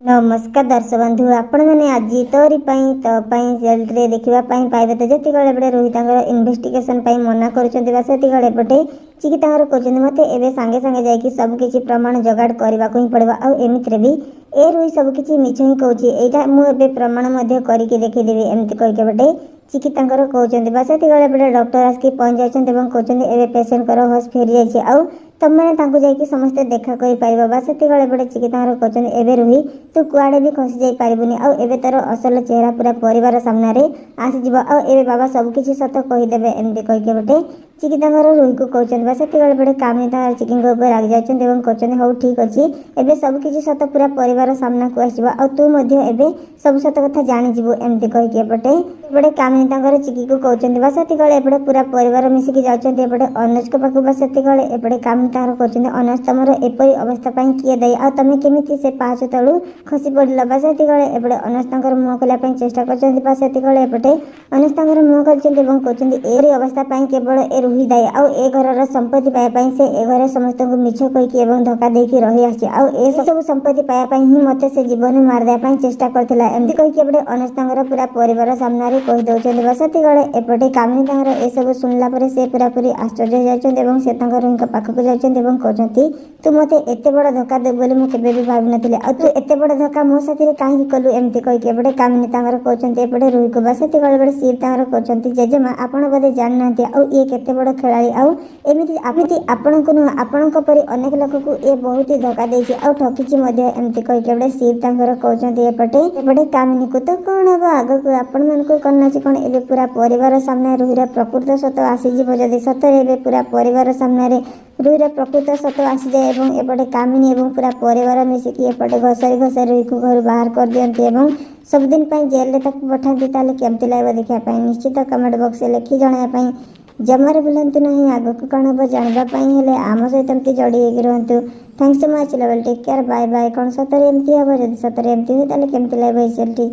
नमस्कार दर्शक बंधु आपण मैंने आज तोरी जेल देखा पाइबे तो जी एपटे रोहित इन्वेस्टिगेशन मना करपटे चिकी कहते मत ए सांगे सांगे जाकि सबकि प्रमाण जगाड़ करने ही पड़ो आमती भी ए रोही सबकि मिछ ही कौच यहाँ मुझे प्रमाण करके देखीदेवी एमती कहते चिकी कहते बस एपटे डॉक्टर आसिक पहुँच जाते कहते पेसेंट होश फेरी जाए तुम मैंने जाकि समस्ते देखा कर पार बस एपटे चिकी कहते एवं रोही तू कुआड़े भी खसी जाई पारिबुनी आउ एबे तार असल चेहरा पूरा परिवार सामने आसीज आउ बाबा सबकि सत कहीदेवे एमती कहीके बटे चिकी रोही को कहते बस एपटे कामी चिकी रागी जाती कहते हौ ठीक अच्छे एबे सबकि सत पूरा परिवार सामना को आसो आ तू सब सत कथा जाणीजु एमती कहीके एपटे कामिनी चिकी को कहते बस एपटे पूरा परिवार मिसिकी जाते अनुज को पाक बस एपटे कामिनी कहते अनुज तुम एपरी अवस्था किए दायी आ तुम केमी से पाँच तलू खसी पड़ा बस एपटे अनुज मुह खोलने चेष्टा करपटे अनुज मुह कर अवस्था केवल ए रोही दायी आउ ए घर संपत्ति पाइबापी से ए घर समस्त मिछ कहीकि धक्का देकी रही आसी आउ ए सब संपत्ति पाइबापी ही मत से जीवन मारिदेवाई चेष्टा करथिला एमती कहीकि एपटे अनुज पूरा परिवार सामने कहीदे बस एपटे कामिनी ए सब शुणला से पूरा पूरी आश्चर्य हो से रोही पाखक जाती तू मत एत बड़ धक्का देव बोली मुझे भी भाव नी आ तू एत बड़ धक्का मो साथी कहीं कलु एमती कहीकि एपटे कामिनी कहते एपटे रोही को बस एपटे सीप कहते जेजेमा आपण बोधे जाना ये केते बड़ खेलाड़ी आमती आपण को नुह आपण परी अनेक लोक को ये बहुत ही धक्का देती आ ठकी एमती कहीकि एपटे सीप कहते एपटे कामिनी को तो कौन हम आग को आपण मन को करना कौन ए पूरा परिवार सामने रोहीर प्रकृत सत आसीज जदि सतरे पूरा परिवार सामने रोहीर प्रकृत सत आसी जाए एपटे कामिनी एवं पूरा परिवार मिसिकी एपटे घसाई घसाई रोही को घर बाहर कर दियंती सबुदिन जेल पठाती केमती लगे देखापी निश्चित कमेंट बॉक्स में लिखि जनापी जमार बुलांतु नहीं आगक कौन हम जानापी आम सहित एमती जोड़ी रुहतु thanks so much love take care bye bye कौन सतरे एमती हम जब सतरे एमती हुए केमती लगे चलती।